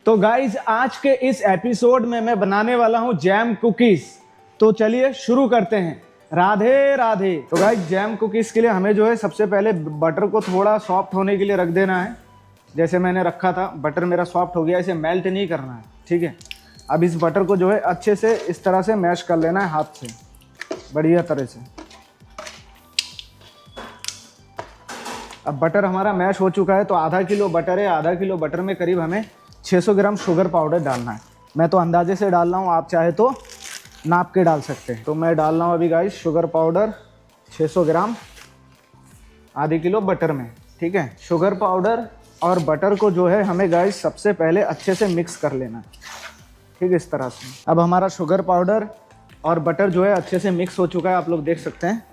तो गाइज आज के इस एपिसोड में मैं बनाने वाला हूं जैम कुकीज। तो चलिए शुरू करते हैं। राधे राधे। तो गाइज जैम कुकीज के लिए हमें जो है सबसे पहले बटर को थोड़ा सॉफ्ट होने के लिए रख देना है। जैसे मैंने रखा था, बटर मेरा सॉफ्ट हो गया, इसे मेल्ट नहीं करना है, ठीक है। अब इस बटर को जो है अच्छे से इस तरह से मैश कर लेना है हाथ से, बढ़िया तरह से। अब बटर हमारा मैश हो चुका है, तो आधा किलो बटर है, आधा किलो बटर में करीब हमें 600 ग्राम शुगर पाउडर डालना है। मैं तो अंदाजे से डाल रहा हूँ, आप चाहे तो नाप के डाल सकते हैं। तो मैं डाल रहा हूँ अभी गाइस शुगर पाउडर 600 ग्राम आधे किलो बटर में, ठीक है। शुगर पाउडर और बटर को जो है हमें गाइस सबसे पहले अच्छे से मिक्स कर लेना है, ठीक है, इस तरह से। अब हमारा शुगर पाउडर और बटर जो है अच्छे से मिक्स हो चुका है, आप लोग देख सकते हैं।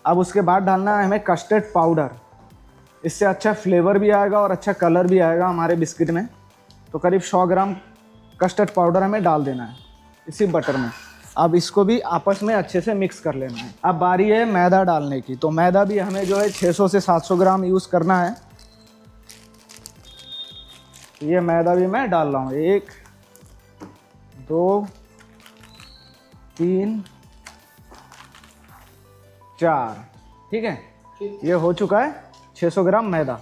अब उसके बाद डालना है हमें कस्टर्ड पाउडर, इससे अच्छा फ्लेवर भी आएगा और अच्छा कलर भी आएगा हमारे बिस्किट में। तो करीब 100 ग्राम कस्टर्ड पाउडर हमें डाल देना है इसी बटर में। अब इसको भी आपस में अच्छे से मिक्स कर लेना है। अब बारी है मैदा डालने की। तो मैदा भी हमें जो है 600 से 700 ग्राम यूज़ करना है। ये मैदा भी मैं डाल रहा हूँ, 1 2 3 4, ठीक है। ये हो चुका है 600 ग्राम मैदा।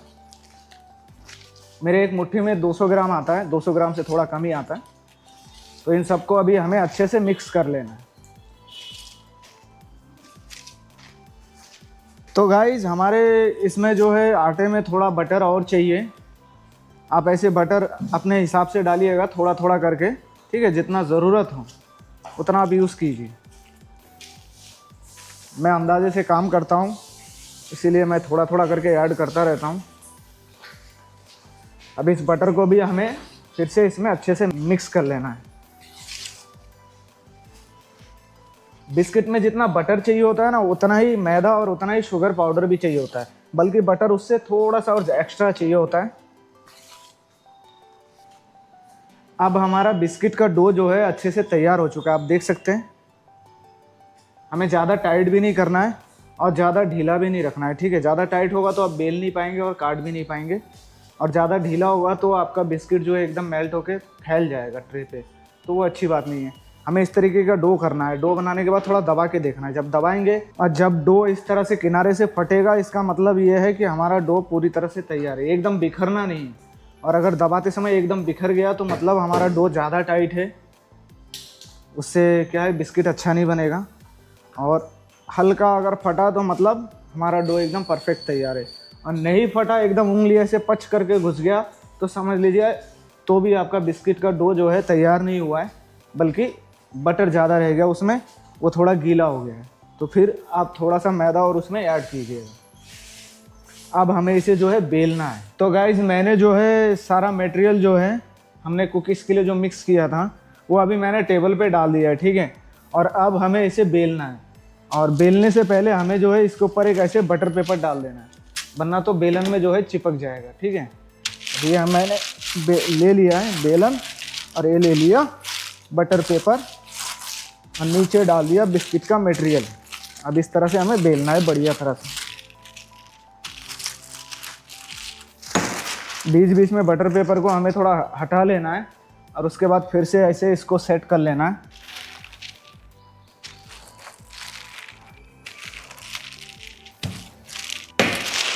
मेरे एक मुट्ठी में 200 ग्राम आता है, 200 ग्राम से थोड़ा कम ही आता है। तो इन सबको अभी हमें अच्छे से मिक्स कर लेना है। तो गाइज हमारे इसमें जो है आटे में थोड़ा बटर और चाहिए। आप ऐसे बटर अपने हिसाब से डालिएगा, थोड़ा थोड़ा करके, ठीक है। जितना ज़रूरत हो उतना आप यूज़ कीजिए। मैं अंदाजे से काम करता हूँ, इसीलिए मैं थोड़ा थोड़ा करके ऐड करता रहता हूँ। अब इस बटर को भी हमें फिर से इसमें अच्छे से मिक्स कर लेना है। बिस्किट में जितना बटर चाहिए होता है ना, उतना ही मैदा और उतना ही शुगर पाउडर भी चाहिए होता है, बल्कि बटर उससे थोड़ा सा और एक्स्ट्रा चाहिए होता है। अब हमारा बिस्किट का डो जो है अच्छे से तैयार हो चुका है, आप देख सकते हैं। हमें ज़्यादा टाइट भी नहीं करना है और ज़्यादा ढीला भी नहीं रखना है, ठीक है। ज़्यादा टाइट होगा तो आप बेल नहीं पाएंगे और काट भी नहीं पाएंगे, और ज़्यादा ढीला होगा तो आपका बिस्किट जो है एकदम मेल्ट होके फैल जाएगा ट्रे पे, तो वो अच्छी बात नहीं है। हमें इस तरीके का डो करना है। डो बनाने के बाद थोड़ा दबा के देखना है। जब दबाएंगे और जब डो इस तरह से किनारे से फटेगा, इसका मतलब ये है कि हमारा डो पूरी तरह से तैयार है, एकदम बिखरना नहीं है। और अगर दबाते समय एकदम बिखर गया तो मतलब हमारा डो ज़्यादा टाइट है, उससे क्या है, बिस्किट अच्छा नहीं बनेगा। और हल्का अगर फटा तो मतलब हमारा डो एकदम परफेक्ट तैयार है। और नहीं फटा, एकदम उंगली ऐसे पच करके घुस गया, तो समझ लीजिए तो भी आपका बिस्किट का डो जो है तैयार नहीं हुआ है, बल्कि बटर ज़्यादा रह गया उसमें, वो थोड़ा गीला हो गया है। तो फिर आप थोड़ा सा मैदा और उसमें ऐड कीजिएगा। अब हमें इसे जो है बेलना है। तो गाइज मैंने जो है सारा मटेरियल जो है हमने कुकीज़ के लिए जो मिक्स किया था, वो अभी मैंने टेबल पे डाल दिया है, ठीक है। और अब हमें इसे बेलना है। और बेलने से पहले हमें जो है इसके ऊपर एक ऐसे बटर पेपर डाल देना है, वरना तो बेलन में जो है चिपक जाएगा, ठीक है। ये मैंने ले लिया है बेलन, और ये ले लिया बटर पेपर, और नीचे डाल दिया बिस्किट का मटेरियल। अब इस तरह से हमें बेलना है बढ़िया तरह से। बीच बीच में बटर पेपर को हमें थोड़ा हटा लेना है, और उसके बाद फिर से ऐसे इसको सेट कर लेना है।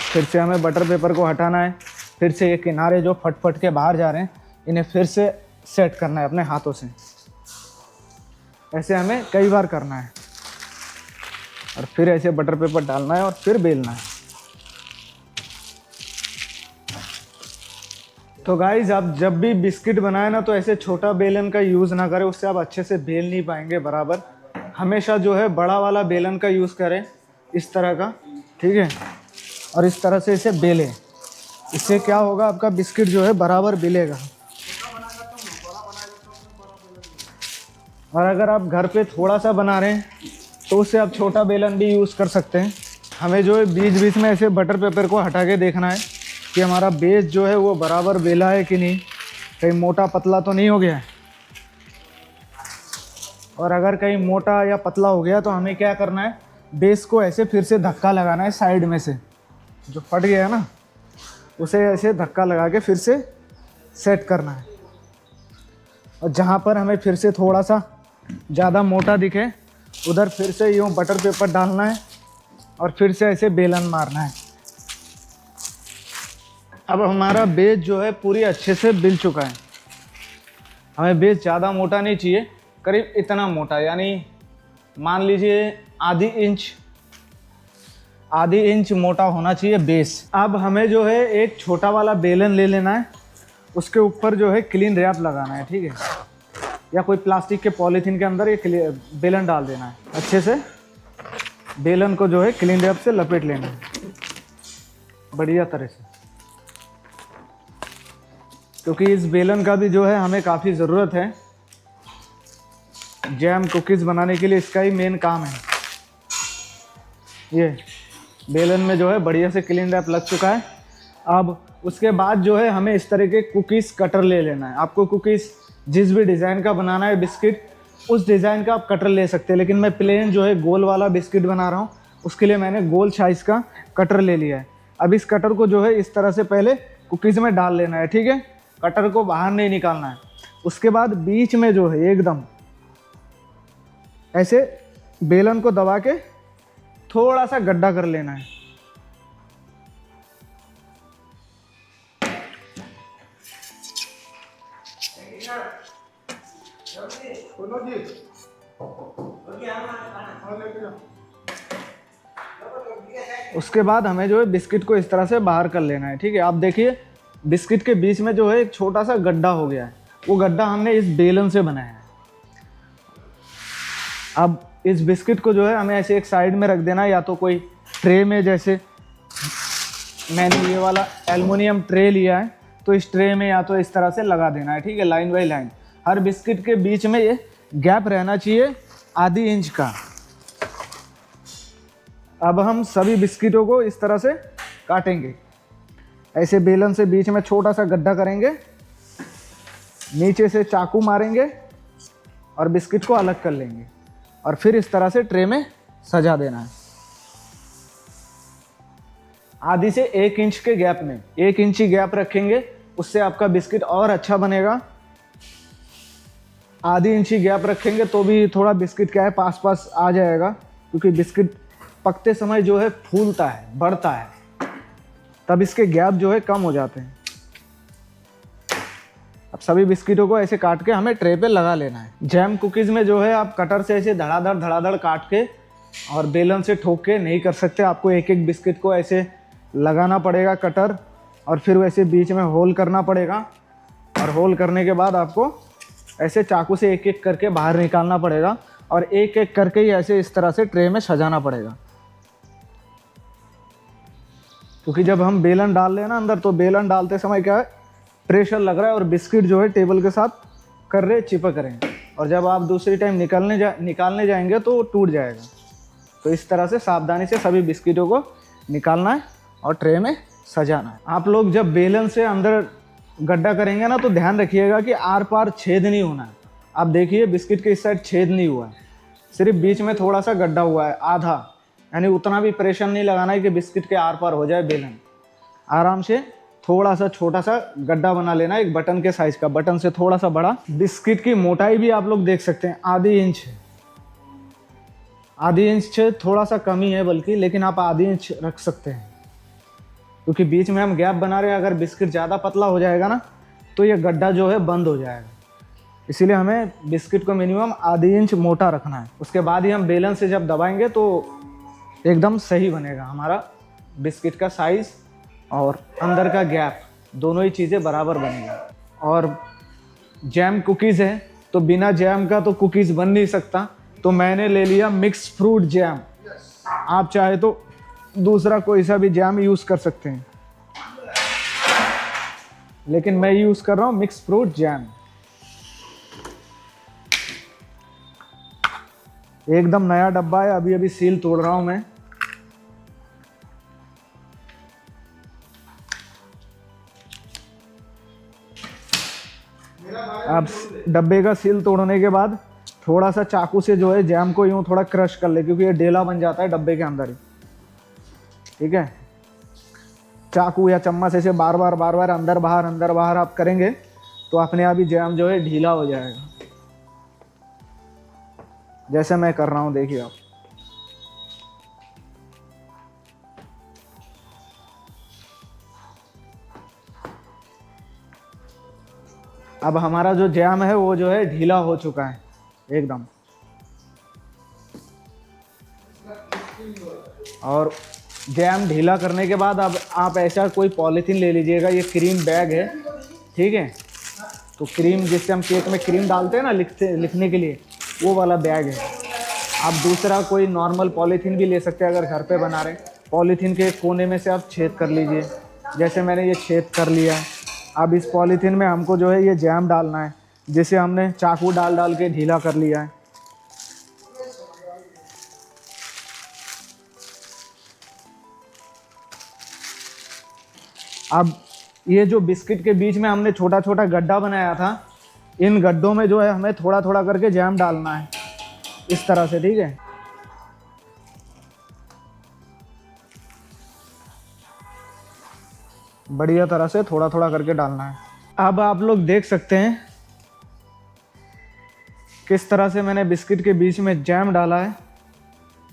फिर से हमें बटर पेपर को हटाना है। फिर से ये किनारे जो फट फट के बाहर जा रहे हैं, इन्हें फिर से सेट करना है अपने हाथों से। ऐसे हमें कई बार करना है, और फिर ऐसे बटर पेपर डालना है और फिर बेलना है। तो गाइज आप जब भी बिस्किट बनाए ना, तो ऐसे छोटा बेलन का यूज़ ना करें, उससे आप अच्छे से बेल नहीं पाएंगे बराबर। हमेशा जो है बड़ा वाला बेलन का यूज़ करें, इस तरह का, ठीक है। और इस तरह से इसे बेलें। इससे क्या होगा, आपका बिस्किट जो है बराबर बेलेगा। और अगर आप घर पे थोड़ा सा बना रहे हैं तो उससे आप छोटा बेलन भी यूज़ कर सकते हैं। हमें जो है बीच बीच में ऐसे बटर पेपर को हटा के देखना है कि हमारा बेस जो है वो बराबर बेला है कि नहीं, कहीं मोटा पतला तो नहीं हो गया है। और अगर कहीं मोटा या पतला हो गया तो हमें क्या करना है, बेस को ऐसे फिर से धक्का लगाना है साइड में से, जो फट गया है ना, उसे ऐसे धक्का लगा के फिर से सेट करना है। और जहाँ पर हमें फिर से थोड़ा सा ज़्यादा मोटा दिखे उधर फिर से यूँ बटर पेपर डालना है और फिर से ऐसे बेलन मारना है। अब हमारा बेस जो है पूरी अच्छे से बिल चुका है। हमें बेस ज़्यादा मोटा नहीं चाहिए, करीब इतना मोटा, यानी मान लीजिए आधी इंच मोटा होना चाहिए बेस। अब हमें जो है एक छोटा वाला बेलन ले लेना है, उसके ऊपर जो है क्लीन रैप लगाना है, ठीक है, या कोई प्लास्टिक के पॉलीथीन के अंदर ये बेलन डाल देना है। अच्छे से बेलन को जो है क्लीन रैप से लपेट लेना है बढ़िया तरह से, क्योंकि इस बेलन का भी जो है हमें काफ़ी ज़रूरत है जैम कुकीज़ बनाने के लिए। इसका ही मेन काम है। ये बेलन में जो है बढ़िया से क्लीन रैप लग चुका है। अब उसके बाद जो है हमें इस तरह के कुकीज़ कटर ले लेना है। आपको कुकीज़ जिस भी डिज़ाइन का बनाना है बिस्किट, उस डिज़ाइन का आप कटर ले सकते हैं, लेकिन मैं प्लेन जो है गोल वाला बिस्किट बना रहा हूँ, उसके लिए मैंने गोल साइज़ का कटर ले लिया है। अब इस कटर को जो है इस तरह से पहले कुकीज़ में डाल लेना है, ठीक है, कटर को बाहर नहीं निकालना है। उसके बाद बीच में जो है एकदम ऐसे बेलन को दबा के थोड़ा सा गड्ढा कर लेना है। उसके बाद हमें जो है बिस्किट को इस तरह से बाहर कर लेना है, ठीक है। आप देखिए बिस्किट के बीच में जो है एक छोटा सा गड्ढा हो गया है, वो गड्ढा हमने इस बेलन से बनाया है। अब इस बिस्किट को जो है हमें ऐसे एक साइड में रख देना है, या तो कोई ट्रे में, जैसे मैंने ये वाला एल्युमिनियम ट्रे लिया है तो इस ट्रे में या तो इस तरह से लगा देना है, ठीक है, line by line. Her biscuit के बीच में ये गैप रहना चाहिए आधी इंच का। अब हम सभी बिस्किटों को इस तरह से काटेंगे, ऐसे बेलन से बीच में छोटा सा गड्ढा करेंगे, नीचे से चाकू मारेंगे और बिस्किट को अलग कर लेंगे और फिर इस तरह से ट्रे में सजा देना है। आधी से 1 इंच के गैप में, 1 इंची गैप रखेंगे, उससे आपका बिस्किट और अच्छा बनेगा। आधी इंची गैप रखेंगे तो भी थोड़ा बिस्किट क्या है पास पास आ जाएगा, क्योंकि बिस्किट पकते समय जो है फूलता है, बढ़ता है, तब इसके गैप जो है कम हो जाते हैं। अब सभी बिस्किटों को ऐसे काट के हमें ट्रे पे लगा लेना है। जैम कुकीज़ में जो है आप कटर से ऐसे धड़ाधड़ काट के और बेलन से ठोक के नहीं कर सकते। आपको एक एक बिस्किट को ऐसे लगाना पड़ेगा कटर, और फिर वैसे बीच में होल करना पड़ेगा, और होल करने के बाद आपको ऐसे चाकू से एक एक करके बाहर निकालना पड़ेगा, और एक एक करके ही ऐसे इस तरह से ट्रे में सजाना पड़ेगा। क्योंकि जब हम बेलन डाल लें ना अंदर, तो बेलन डालते समय क्या है, प्रेशर लग रहा है और बिस्किट जो है टेबल के साथ कर रहे चिपक रहे हैं, और जब आप दूसरी टाइम निकालने जाएंगे तो टूट जाएगा। तो इस तरह से सावधानी से सभी बिस्किटों को निकालना है और ट्रे में सजाना है। आप लोग जब बेलन से अंदर गड्ढा करेंगे ना, तो ध्यान रखिएगा कि आर पार छेद नहीं होना है। आप देखिए बिस्किट के इस साइड छेद नहीं हुआ है, सिर्फ बीच में थोड़ा सा गड्ढा हुआ है आधा, यानी उतना भी प्रेशर नहीं लगाना है कि बिस्किट के आर पार हो जाए बेलन। आराम से थोड़ा सा छोटा सा गड्ढा बना लेना है, एक बटन के साइज़ का, बटन से थोड़ा सा बड़ा। बिस्किट की मोटाई भी आप लोग देख सकते हैं, आधी इंच है, आधी इंच से थोड़ा सा कम ही है बल्कि, लेकिन आप आधी इंच रख सकते हैं, क्योंकि बीच में हम गैप बना रहे हैं। अगर बिस्किट ज़्यादा पतला हो जाएगा ना, तो ये गड्ढा जो है बंद हो जाएगा। इसीलिए हमें बिस्किट को मिनिमम आधी इंच मोटा रखना है। उसके बाद ही हम बेलन से जब दबाएंगे तो एकदम सही बनेगा हमारा बिस्किट का साइज़, और अंदर का गैप, दोनों ही चीज़ें बराबर बनेगी। और जैम कुकीज़ है तो बिना जैम का तो कुकीज़ बन नहीं सकता, तो मैंने ले लिया मिक्स फ्रूट जैम। आप चाहे तो दूसरा कोई सा भी जैम यूज़ कर सकते हैं, लेकिन मैं यूज़ कर रहा हूँ मिक्स फ्रूट जैम। एकदम नया डब्बा है, अभी अभी सील तोड़ रहा हूँ मैं। अब डब्बे का सील तोड़ने के बाद थोड़ा सा चाकू से जो है जैम को यूँ थोड़ा क्रश कर ले, क्योंकि ये ढेला बन जाता है डब्बे के अंदर ही, ठीक है। चाकू या चम्मच ऐसे बार बार अंदर बाहर आप करेंगे तो अपने आप ही जैम जो है ढीला हो जाएगा, जैसे मैं कर रहा हूँ, देखिए आप। अब हमारा जो जैम है वो जो है ढीला हो चुका है एकदम। और जैम ढीला करने के बाद अब आप ऐसा कोई पॉलीथीन ले लीजिएगा, ये क्रीम बैग है, ठीक है। तो क्रीम जिससे हम केक में क्रीम डालते हैं ना लिखने के लिए, वो वाला बैग है। आप दूसरा कोई नॉर्मल पॉलीथीन भी ले सकते हैं अगर घर पे बना रहे हैं। पॉलीथीन के कोने में से आप छेद कर लीजिए, जैसे मैंने ये छेद कर लिया है। अब इस पॉलीथीन में हमको जो है ये जैम डालना है, जिसे हमने चाकू डाल डाल के ढीला कर लिया है। अब ये जो बिस्किट के बीच में हमने छोटा छोटा गड्ढा बनाया था, इन गड्ढों में जो है हमें थोड़ा थोड़ा करके जैम डालना है, इस तरह से, ठीक है। बढ़िया तरह से थोड़ा थोड़ा करके डालना है। अब आप लोग देख सकते हैं किस तरह से मैंने बिस्किट के बीच में जैम डाला है।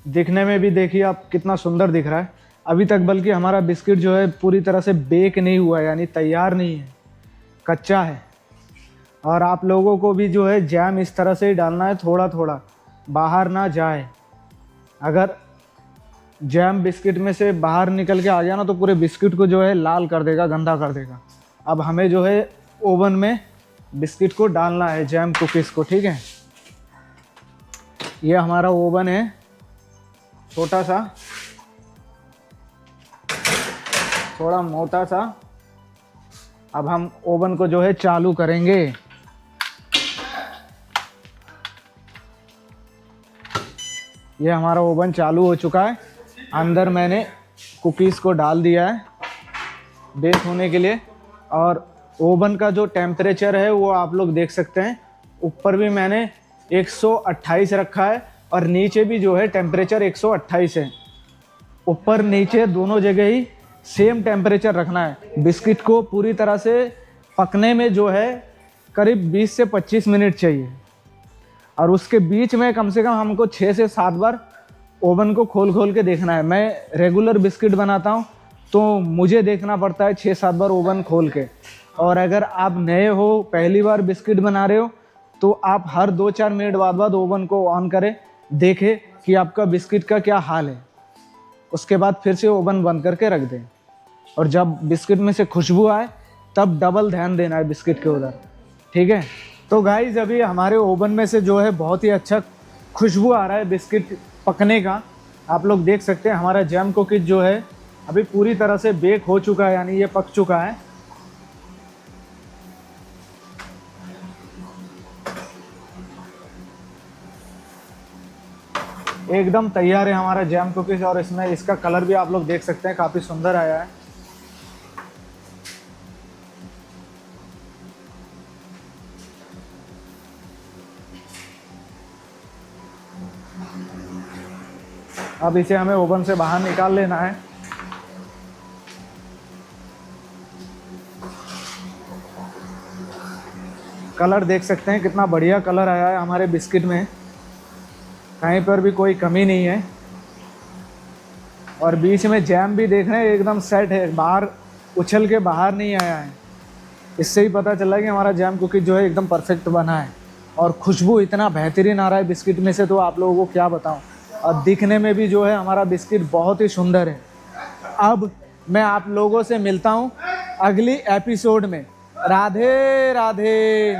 दिखने में भी देखिए आप कितना सुंदर दिख रहा है। अभी तक बल्कि हमारा बिस्किट जो है पूरी तरह से बेक नहीं हुआ है, यानी तैयार नहीं है, कच्चा है। और आप लोगों को भी जो है जैम इस तरह से ही डालना है, थोड़ा थोड़ा, बाहर ना जाए। अगर जैम बिस्किट में से बाहर निकल के आ जाए ना, तो पूरे बिस्किट को जो है लाल कर देगा, गंदा कर देगा। अब हमें जो है ओवन में बिस्किट को डालना है, जैम कुकीज़ को, ठीक है। ये हमारा ओवन है, छोटा सा, थोड़ा मोटा सा। अब हम ओवन को जो है चालू करेंगे। ये हमारा ओवन चालू हो चुका है। अंदर मैंने कुकीज़ को डाल दिया है बेक होने के लिए। और ओवन का जो टेम्परेचर है वो आप लोग देख सकते हैं। ऊपर भी मैंने 128 रखा है और नीचे भी जो है टेम्परेचर 128 है। ऊपर नीचे दोनों जगह ही सेम टेम्परेचर रखना है। बिस्किट को पूरी तरह से पकने में जो है करीब 20 से 25 मिनट चाहिए। और उसके बीच में कम से कम हमको 6 से 7 बार ओवन को खोल खोल के देखना है। मैं रेगुलर बिस्किट बनाता हूँ तो मुझे देखना पड़ता है 6-7 बार ओवन खोल के। और अगर आप नए हो, पहली बार बिस्किट बना रहे हो, तो आप हर 2-4 मिनट बाद ओवन को ऑन करें, देखें कि आपका बिस्किट का क्या हाल है। उसके बाद फिर से ओवन बंद करके रख दें। और जब बिस्किट में से खुशबू आए तब डबल ध्यान देना है बिस्किट के उधर, ठीक है। तो गाइस अभी हमारे ओवन में से जो है बहुत ही अच्छा खुशबू आ रहा है बिस्किट पकने का। आप लोग देख सकते हैं हमारा जैम कुकीज जो है अभी पूरी तरह से बेक हो चुका है, यानी ये पक चुका है। एकदम तैयार है हमारा जैम कुकीज। और इसमें इसका कलर भी आप लोग देख सकते हैं, काफ़ी सुंदर आया है। अब इसे हमें ओवन से बाहर निकाल लेना है। कलर देख सकते हैं कितना बढ़िया कलर आया है हमारे बिस्किट में, कहीं पर भी कोई कमी नहीं है। और बीच में जैम भी देख रहे हैं एकदम सेट है, बाहर उछल के बाहर नहीं आया है। इससे ही पता चला कि हमारा जैम कुकीज जो है एकदम परफेक्ट बना है। और खुशबू इतना बेहतरीन आ रहा है बिस्किट में से, तो आप लोगों को क्या बताऊं। और दिखने में भी जो है हमारा बिस्किट बहुत ही सुंदर है। अब मैं आप लोगों से मिलता हूं अगली एपिसोड में। राधे राधे।